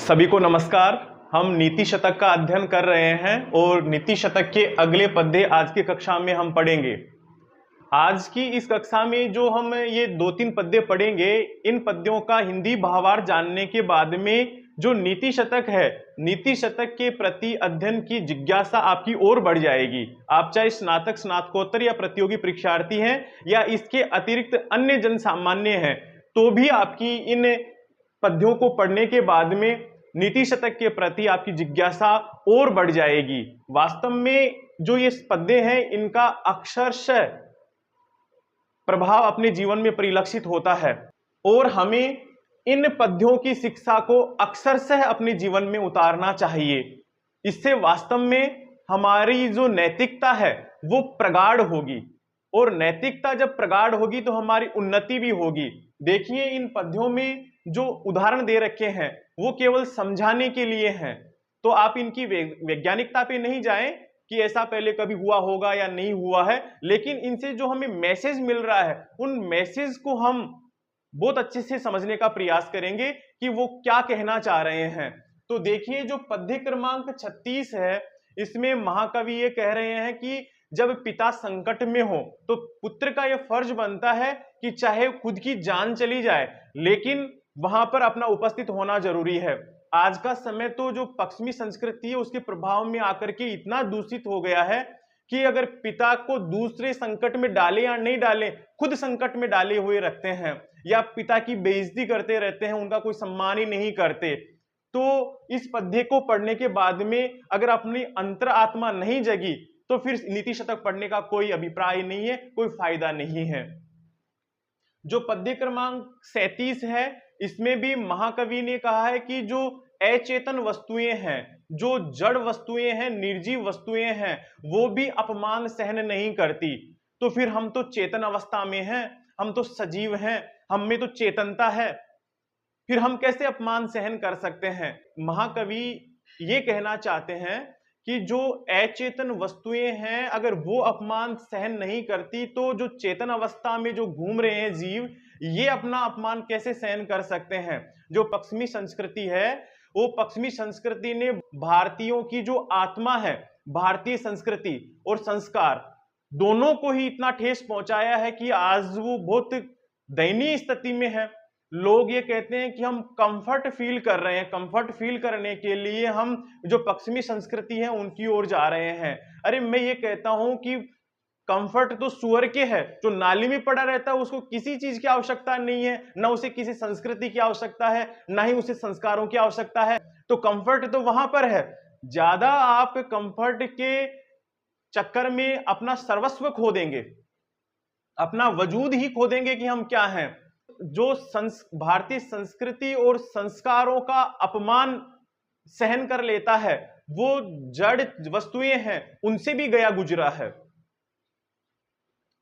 सभी को नमस्कार। हम नीति शतक का अध्ययन कर रहे हैं और नीति शतक के अगले पद्य आज की कक्षा में हम पढ़ेंगे। आज की इस कक्षा में जो हम ये 2-3 पद्य पढ़ेंगे, इन पद्यों का हिंदी भावार्थ जानने के बाद में जो नीति शतक है, नीति शतक के प्रति अध्ययन की जिज्ञासा आपकी और बढ़ जाएगी। आप चाहे स्नातक, स्नातकोत्तर या प्रतियोगी परीक्षार्थी हैं या इसके अतिरिक्त अन्य जन सामान्य हैं, तो भी आपकी इन पद्यों को पढ़ने के बाद में नीति शतक के प्रति आपकी जिज्ञासा और बढ़ जाएगी। वास्तव में जो ये पद्य हैं, इनका अक्षरशः प्रभाव अपने जीवन में परिलक्षित होता है और हमें इन पद्यों की शिक्षा को अक्षरशः अपने जीवन में उतारना चाहिए। इससे वास्तव में हमारी जो नैतिकता है वो प्रगाढ़ होगी और नैतिकता जब प्रगाढ़ होगी तो हमारी उन्नति भी होगी। देखिए, इन पद्यों में जो उदाहरण दे रखे हैं वो केवल समझाने के लिए हैं, तो आप इनकी वैज्ञानिकता पे नहीं जाएं कि ऐसा पहले कभी हुआ होगा या नहीं हुआ है, लेकिन इनसे जो हमें मैसेज मिल रहा है उन मैसेज को हम बहुत अच्छे से समझने का प्रयास करेंगे कि वो क्या कहना चाह रहे हैं। तो देखिए, जो पद्य क्रमांक 36 है, इसमें महाकवि ये कह रहे हैं कि जब पिता संकट में हो तो पुत्र का यह फर्ज बनता है कि चाहे खुद की जान चली जाए लेकिन वहां पर अपना उपस्थित होना जरूरी है। आज का समय तो जो पश्चिमी संस्कृति है उसके प्रभाव में आकर के इतना दूषित हो गया है कि अगर पिता को दूसरे संकट में डाले या नहीं डाले, खुद संकट में डाले हुए रखते हैं या पिता की बेइज्जती करते रहते हैं, उनका कोई सम्मान ही नहीं करते। तो इस पद्य को पढ़ने के बाद में अगर अपनी अंतर आत्मा नहीं जगी तो फिर नीति शतक पढ़ने का कोई अभिप्राय नहीं है, कोई फायदा नहीं है। जो पद्य क्रमांक 37 है, इसमें भी महाकवि ने कहा है कि जो अचेतन वस्तुएं हैं, जो जड़ वस्तुएं हैं, निर्जीव वस्तुएं हैं, वो भी अपमान सहन नहीं करती। तो फिर हम तो चेतन अवस्था में हैं, हम तो सजीव हैं, हम में तो चेतनता है, फिर हम कैसे अपमान सहन कर सकते हैं। महाकवि ये कहना चाहते हैं कि जो अचेतन वस्तुएं हैं, अगर वो अपमान सहन नहीं करती तो जो चेतन अवस्था में जो घूम रहे हैं जीव, ये अपना अपमान कैसे सहन कर सकते हैं। जो पश्चिमी संस्कृति है, वो पश्चिमी संस्कृति ने भारतीयों की जो आत्मा है, भारतीय संस्कृति और संस्कार दोनों को ही इतना ठेस पहुंचाया है कि आज वो बहुत दयनीय स्थिति में है। लोग ये कहते हैं कि हम कंफर्ट फील कर रहे हैं, कंफर्ट फील करने के लिए हम जो पश्चिमी संस्कृति है उनकी ओर जा रहे हैं। अरे मैं ये कहता हूं कि कंफर्ट तो सुअर के है, जो नाली में पड़ा रहता है उसको किसी चीज की आवश्यकता नहीं है, ना उसे किसी संस्कृति की आवश्यकता है, ना ही उसे संस्कारों की आवश्यकता है। तो कंफर्ट तो वहां पर है। ज्यादा आप कंफर्ट के चक्कर में अपना सर्वस्व खो देंगे, अपना वजूद ही खो देंगे कि हम क्या हैं। जो भारतीय संस्कृति और संस्कारों का अपमान सहन कर लेता है, वो जड़ वस्तुएं हैं उनसे भी गया गुजरा है।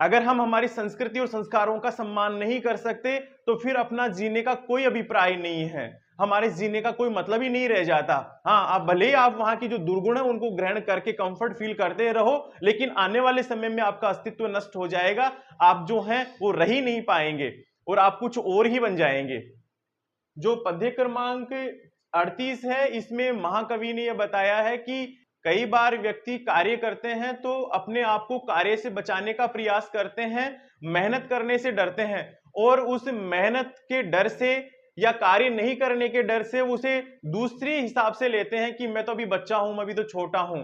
अगर हम हमारी संस्कृति और संस्कारों का सम्मान नहीं कर सकते तो फिर अपना जीने का कोई अभिप्राय नहीं है, हमारे जीने का कोई मतलब ही नहीं रह जाता। हाँ, आप भले ही आप वहां की जो दुर्गुण है उनको ग्रहण करके कंफर्ट फील करते रहो, लेकिन आने वाले समय में आपका अस्तित्व नष्ट हो जाएगा, आप जो हैं वो रह ही नहीं पाएंगे और आप कुछ और ही बन जाएंगे। जो पद्य क्रमांक 38 है, इसमें महाकवि ने यह बताया है कि कई बार व्यक्ति कार्य करते हैं तो अपने आप को कार्य से बचाने का प्रयास करते हैं, मेहनत करने से डरते हैं और उस मेहनत के डर से या कार्य नहीं करने के डर से उसे दूसरे हिसाब से लेते हैं कि मैं तो अभी बच्चा हूं, मैं अभी तो छोटा हूं।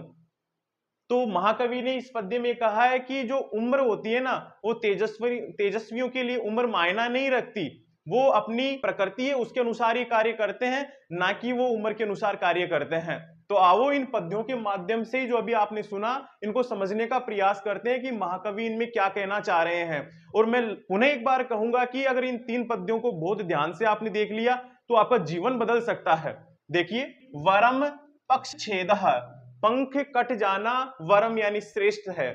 तो महाकवि ने इस पद्य में कहा है कि जो उम्र होती है ना, वो तेजस्वियों के लिए उम्र मायना नहीं रखती, वो अपनी प्रकृति है उसके अनुसार ही कार्य करते हैं, ना कि वो उम्र के अनुसार कार्य करते हैं। तो आओ इन पद्यों के माध्यम से जो अभी आपने सुना, इनको समझने का प्रयास करते हैं कि महाकवि इनमें क्या कहना चाह रहे हैं। और मैं पुनः एक बार कहूंगा कि अगर इन 3 पद्यों को बहुत ध्यान से आपने देख लिया तो आपका जीवन बदल सकता है। देखिए, वरम पक्ष छेद, पंख कट जाना वरम यानी श्रेष्ठ है,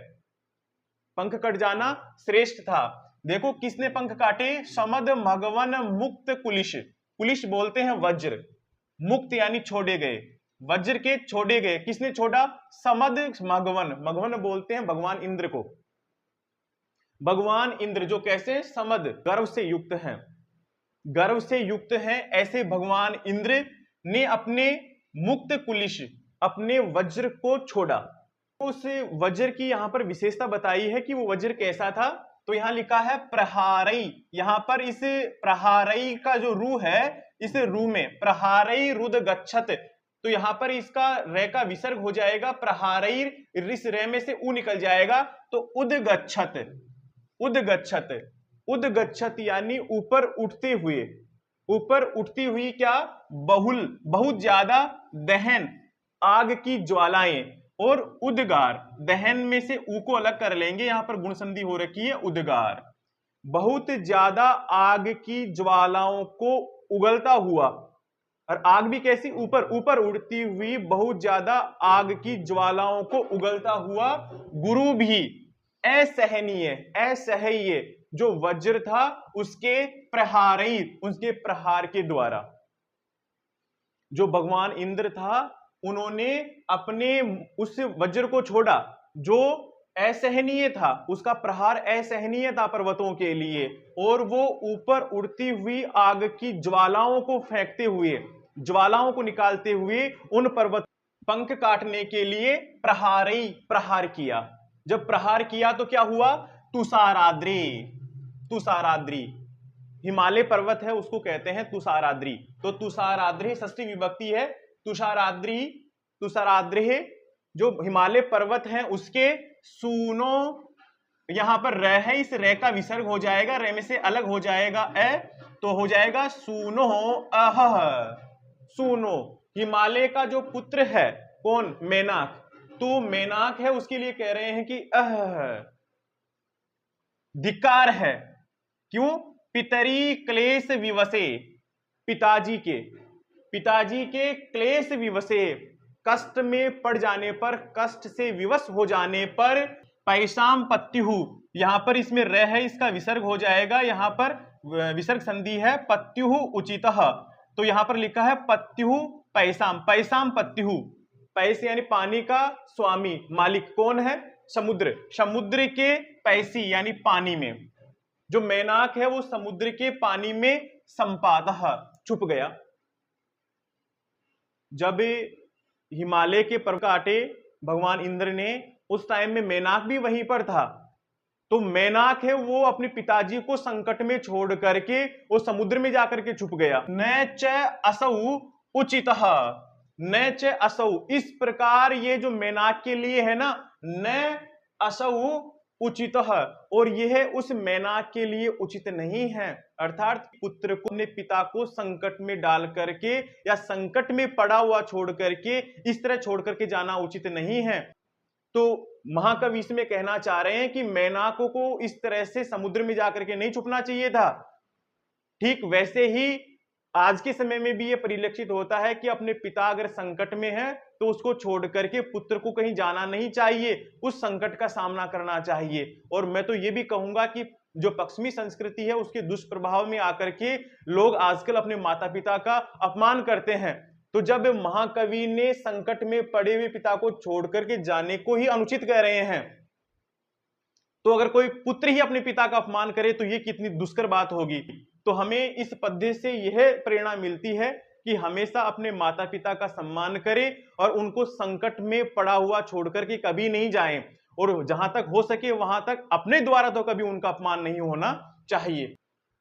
पंख कट जाना श्रेष्ठ था। देखो किसने पंख काटे, समद भगवन मुक्त कुलिश, कुलिश बोलते हैं वज्र, मुक्त यानी छोड़े गए, वज्र के छोड़े गए। किसने छोड़ा, समद मघवन, मघवन बोलते हैं भगवान इंद्र को। भगवान इंद्र जो कैसे, समद गर्व से युक्त हैं, गर्व से युक्त हैं, ऐसे भगवान इंद्र ने अपने मुक्त कुलिश, अपने वज्र को छोड़ा। उस वज्र की यहाँ पर विशेषता बताई है कि वो वज्र कैसा था। तो यहाँ लिखा है प्रहारई। यहाँ पर इस प्रहारई का जो रू है, इस रू में प्रहारई रुद गच्छत, तो यहाँ पर इसका रे का विसर्ग हो जाएगा प्रहारई, रिस रे में से उ निकल जाएगा तो उदगच्छत। उदगच्छत, उदगच्छत यानी ऊपर उठते हुए, ऊपर उठती हुई क्या, बहुल, बहुत ज्यादा, दहन, आग की ज्वालाएं, और उद्गार, दहन में से ऊ को अलग कर लेंगे, यहां पर गुण संधि हो रखी है उद्गार। बहुत ज्यादा आग की ज्वालाओं को उगलता हुआ, और आग भी कैसी, ऊपर ऊपर उड़ती हुई बहुत ज्यादा आग की ज्वालाओं को उगलता हुआ गुरु भी असहनीय, असह्य जो वज्र था उसके प्रहारी, उसके प्रहार के द्वारा, जो भगवान इंद्र था उन्होंने अपने उस वज्र को छोड़ा जो असहनीय था, उसका प्रहार असहनीय था पर्वतों के लिए, और वो ऊपर उड़ती हुई आग की ज्वालाओं को फेंकते हुए, ज्वालाओं को निकालते हुए उन पर्वत पंख काटने के लिए प्रहारी, प्रहार किया। जब प्रहार किया तो क्या हुआ, तुषाराद्रि, तुषाराद्रि, हिमालय पर्वत है उसको कहते हैं तुषाराद्रि। तो तुषाराद्रि षष्ठी विभक्ति है, तुषाराद्रि, तुषाराद्रि जो हिमालय पर्वत है उसके सूनो, यहां पर रे है, इस रे का विसर्ग हो जाएगा, रे में से अलग हो जाएगा ए, तो हो जाएगा सूनो अह, सूनो। हिमालय का जो पुत्र है कौन, मेनाक, तो मेनाक है उसके लिए कह रहे हैं कि अह, धिक्कार है। क्यों, पितरी क्लेश विवसे, पिताजी के, पिताजी के क्लेश विवसे, कष्ट में पड़ जाने पर, कष्ट से विवश हो जाने पर, पैसाम पत्युहु, यहां पर इसमें रह है, इसका विसर्ग हो जाएगा, यहां पर विसर्ग संधि है, पत्युहु उचितः, तो यहां पर लिखा है पत्युहु पैसाम, पैसाम पत्युहु, पैसे यानी पानी का स्वामी, मालिक कौन है, समुद्र, समुद्र के पैसी यानी पानी में, जो मेनाक है वो समुद्र के पानी में संपादः, छुप गया। जब हिमालय के पर्वत काटे भगवान इंद्र ने, उस टाइम में मेनाक भी वहीं पर था, तो मेनाक है वो अपने पिताजी को संकट में छोड़ करके वो समुद्र में जाकर के छुप गया। न च असौ उचितः, न च असौ, इस प्रकार ये जो मेनाक के लिए है ना, न असौ उचितः, और यह उस मेनाक के लिए उचित नहीं है, अर्थात पुत्र को, अपने पिता को संकट में डाल करके या संकट में पड़ा हुआ छोड़ करके इस तरह छोड़ करके जाना उचित नहीं है। तो महाकवि इसमें कहना चाह रहे हैं कि मेनाकों को इस तरह से समुद्र में जाकर के नहीं छुपना चाहिए था। ठीक वैसे ही आज के समय में भी यह परिलक्षित होता है कि अपने पिता अगर संकट में है तो उसको छोड़ करके पुत्र को कहीं जाना नहीं चाहिए, उस संकट का सामना करना चाहिए। और मैं तो ये भी कहूंगा कि जो पश्चिमी संस्कृति है उसके दुष्प्रभाव में आकर के लोग आजकल अपने माता पिता का अपमान करते हैं, तो जब महाकवि ने संकट में पड़े हुए पिता को छोड़ करके जाने को ही अनुचित कह रहे हैं, तो अगर कोई पुत्र ही अपने पिता का अपमान करे तो ये कितनी दुष्कर बात होगी। तो हमें इस पद्य से यह प्रेरणा मिलती है कि हमेशा अपने माता पिता का सम्मान करें और उनको संकट में पड़ा हुआ छोड़ करके कभी नहीं जाएं, और जहां तक हो सके वहां तक अपने द्वारा तो कभी उनका अपमान नहीं होना चाहिए।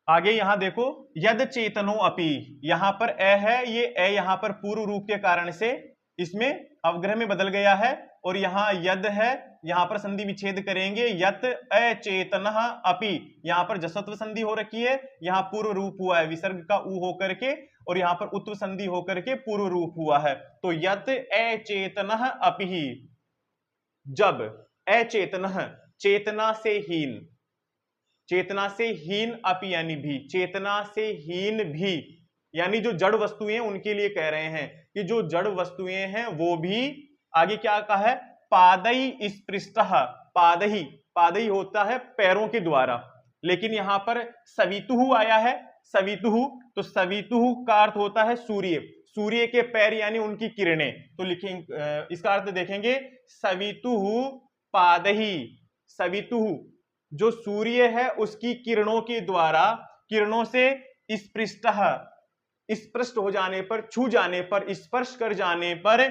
आगे यहां देखो, यद चेतनो अपि, यहां पर ए है, ये ए यहां पर पूर्व रूप के कारण से इसमें अवग्रह में बदल गया है, और यहां यद है, यहां पर संधि विच्छेद करेंगे, यत अचेतनः अपि, यहां पर जसत्व संधि हो रखी है, यहां पूर्व रूप हुआ है विसर्ग का उ होकर के, और यहां पर उत्व संधि होकर के पूर्व रूप हुआ है। तो यत अचेतनः अपि, जब अचेतनः, चेतना से हीन, चेतना से हीन, अपि यानी भी, चेतना से हीन भी, यानी जो जड़ वस्तुएं उनके लिए कह रहे हैं कि जो जड़ वस्तुएं हैं वो भी, आगे क्या कहा है, पादई स्पृष्टः, पादही, पादही होता है पैरों के द्वारा, लेकिन यहां पर सवितुहु आया है, सवितुहु, तो सवितुहु का अर्थ होता है सूर्य, सूर्य के पैर यानी उनकी किरणें, तो लिखेंगे इसका अर्थ देखेंगे, सवितुहु पादही, सवितुहु जो सूर्य है उसकी किरणों के द्वारा, किरणों से स्पृष्टः, स्पष्ट हो जाने पर, छू जाने पर, स्पर्श कर जाने पर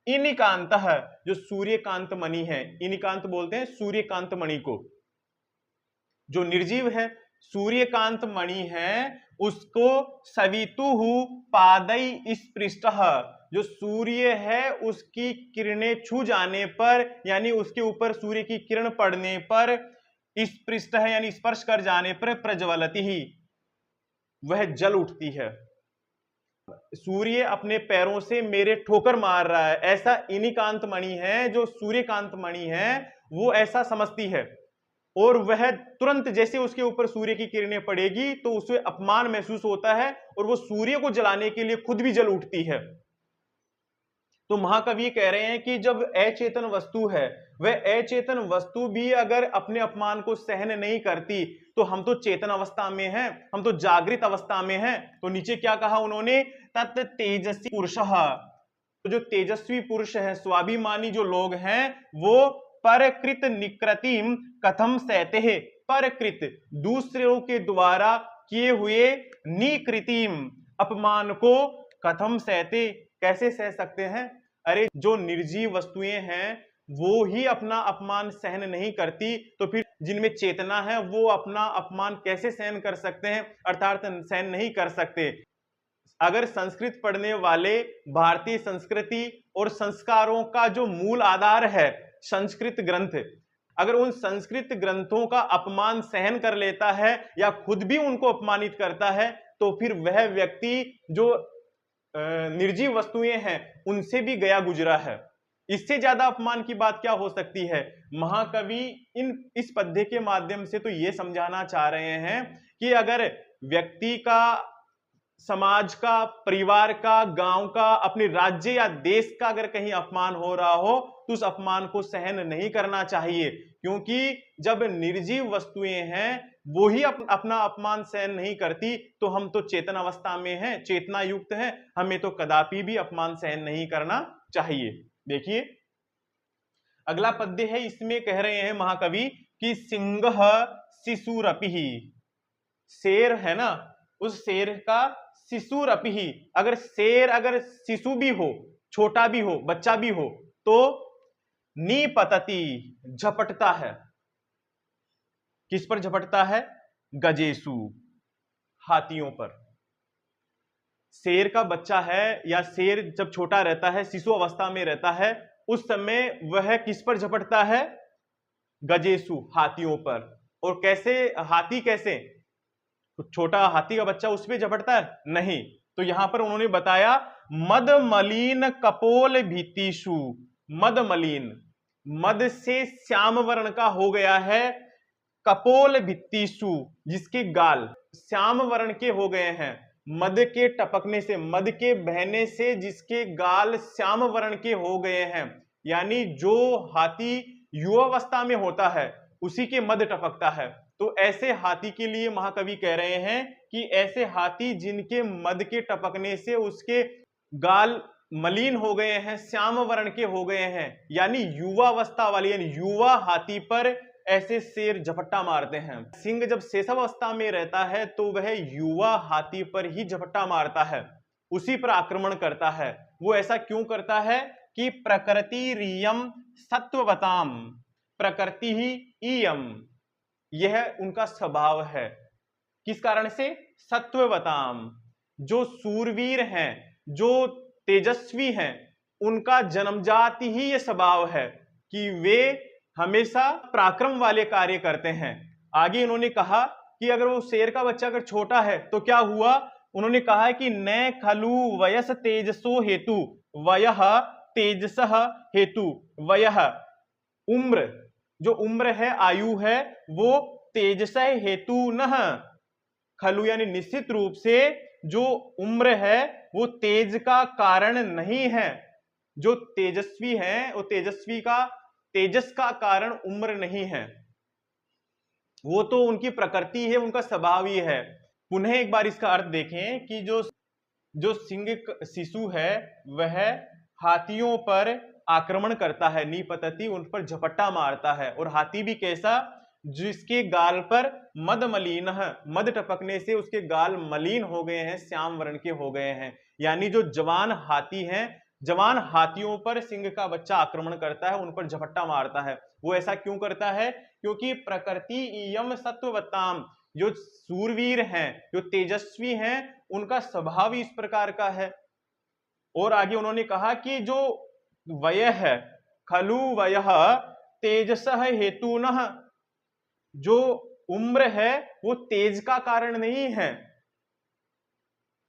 इनिकांत, जो सूर्यकांत मणि है, इनिकांत बोलते हैं सूर्यकांत मणि को, जो निर्जीव है सूर्यकांत मणि है उसको सवितुः पादै स्पृष्टः, जो सूर्य है उसकी किरणें छू जाने पर यानी उसके ऊपर सूर्य की किरण पड़ने पर, स्पृष्ट है यानी स्पर्श कर जाने पर, प्रज्वलति ही, वह जल उठती है। सूर्य अपने पैरों से मेरे ठोकर मार रहा है, ऐसा इनिकांत मणि है, जो सूर्यकांत मणि है वो ऐसा समझती है, और वह तुरंत जैसे उसके ऊपर सूर्य की किरणें पड़ेगी तो उसे अपमान महसूस होता है और वो सूर्य को जलाने के लिए खुद भी जल उठती है। तो महाकवि कह रहे हैं कि जब अचेतन वस्तु है, वह अचेतन वस्तु भी अगर अपने अपमान को सहन नहीं करती तो हम तो चेतन अवस्था में हैं, हम तो जागृत अवस्था में हैं। तो नीचे क्या कहा उन्होंने, तत् तेजस्वी पुरुषः, तो जो तेजस्वी पुरुष है, स्वाभिमानी जो लोग हैं, वो परकृत निकृतिम कथम सहते हैं, परकृत दूसरों के द्वारा किए हुए निकृतिम अपमान को कथम सहते, कैसे सह सकते हैं। अरे जो निर्जीव वस्तुएं हैं वो ही अपना अपमान सहन नहीं करती, तो फिर जिनमें चेतना है वो अपना अपमान कैसे सहन कर सकते हैं, अर्थात सहन नहीं कर सकते। अगर संस्कृत पढ़ने वाले भारतीय संस्कृति और संस्कारों का जो मूल आधार है संस्कृत ग्रंथ, अगर उन संस्कृत ग्रंथों का अपमान सहन कर लेता है या खुद भी उनको अपमानित करता है, तो फिर वह व्यक्ति जो निर्जीव वस्तुएं हैं उनसे भी गया गुजरा है। इससे ज्यादा अपमान की बात क्या हो सकती है। महाकवि इस पद्य के माध्यम से तो ये समझाना चाह रहे हैं कि अगर व्यक्ति का, समाज का, परिवार का, गांव का, अपने राज्य या देश का अगर कहीं अपमान हो रहा हो तो उस अपमान को सहन नहीं करना चाहिए, क्योंकि जब निर्जीव वस्तुएं हैं वो ही अपना अपमान सहन नहीं करती तो हम तो चेतन अवस्था में हैं, चेतना युक्त हैं, हमें तो कदापि भी अपमान सहन नहीं करना चाहिए। देखिए अगला पद्य है, इसमें कह रहे हैं महाकवि कि सिंह शिशुरपि, शेर है ना, उस शेर का शिशुरपि, अगर शेर अगर शिशु भी हो, छोटा भी हो, बच्चा भी हो, तो निपतति झपटता है, किस पर झपटता है, गजेसु, हाथियों पर। शेर का बच्चा है या शेर जब छोटा रहता है, शिशु अवस्था में रहता है, उस समय वह किस पर झपटता है, गजेसु, हाथियों पर। और कैसे, हाथी कैसे, छोटा हाथी का बच्चा उस पर झपटता है नहीं, तो यहां पर उन्होंने बताया मद मलिन कपोल भीतिषु, मद मलिन, मद से श्याम वर्ण का हो गया है, कपोल भित्तिषु, जिसके गाल श्याम वर्ण के हो गए हैं, मद के टपकने से, मद के बहने से जिसके गाल श्याम वर्ण के हो गए हैं, यानी जो हाथी युवावस्था में होता है उसी के मद टपकता है। तो ऐसे हाथी के लिए महाकवि कह रहे हैं कि ऐसे हाथी जिनके मद के टपकने से उसके गाल मलिन हो गए हैं, श्याम वर्ण के हो गए हैं, यानी युवावस्था वाली, यानी युवा हाथी पर ऐसे शेर झपट्टा मारते हैं। सिंह जब शेषावस्था में रहता है तो वह युवा हाथी पर ही झपट्टा मारता है, उसी पर आक्रमण करता है। वो ऐसा क्यों करता है कि प्रकृति रियम सत्ववताम, प्रकृति ही इयम, यह उनका स्वभाव है। किस कारण से, सत्ववताम, जो सूरवीर हैं, जो तेजस्वी हैं, उनका जन्मजात ही यह स्वभाव है कि वे हमेशा पराक्रम वाले कार्य करते हैं। आगे इन्होंने कहा कि अगर वो शेर का बच्चा अगर छोटा है तो क्या हुआ, उन्होंने कहा है कि न खलु वयस तेजसो हेतु, वयः तेजसः हेतु, वयः उम्र, जो उम्र है, आयु है, वो तेजसः हेतु नः, खलु यानी निश्चित रूप से जो उम्र है वो तेज का कारण नहीं है। जो तेजस्वी है वो तेजस्वी का, तेजस का कारण उम्र नहीं है, वो तो उनकी प्रकृति है, उनका स्वभाव ही है। पुनः एक बार इसका अर्थ देखें कि जो सिंह शिशु है वह हाथियों पर आक्रमण करता है, निपतति, उन पर झपट्टा मारता है, और हाथी भी कैसा, जिसके गाल पर मद मलिन है, मद टपकने से उसके गाल मलिन हो गए हैं, श्याम वर्ण के हो गए हैं। यानी जो जवान हाथी हैं, जवान हाथियों पर सिंह का बच्चा आक्रमण करता है, उन पर झपट्टा मारता है। वो ऐसा क्यों करता है? क्योंकि प्रकृति इयम सत्ववताम, जो सूरवीर हैं, जो तेजस्वी हैं, उनका स्वभाव इस प्रकार का है। और आगे उन्होंने कहा कि जो वय है, खलु वय तेजस हेतुनः, जो उम्र है वो तेज का कारण नहीं है,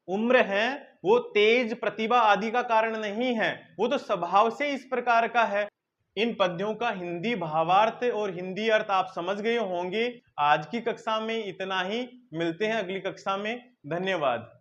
उम्र है वो तेज प्रतिभा आदि का कारण नहीं है, वो तो स्वभाव से इस प्रकार का है। इन पद्यों का हिंदी भावार्थ और हिंदी अर्थ आप समझ गए होंगे। आज की कक्षा में इतना ही, मिलते हैं अगली कक्षा में। धन्यवाद।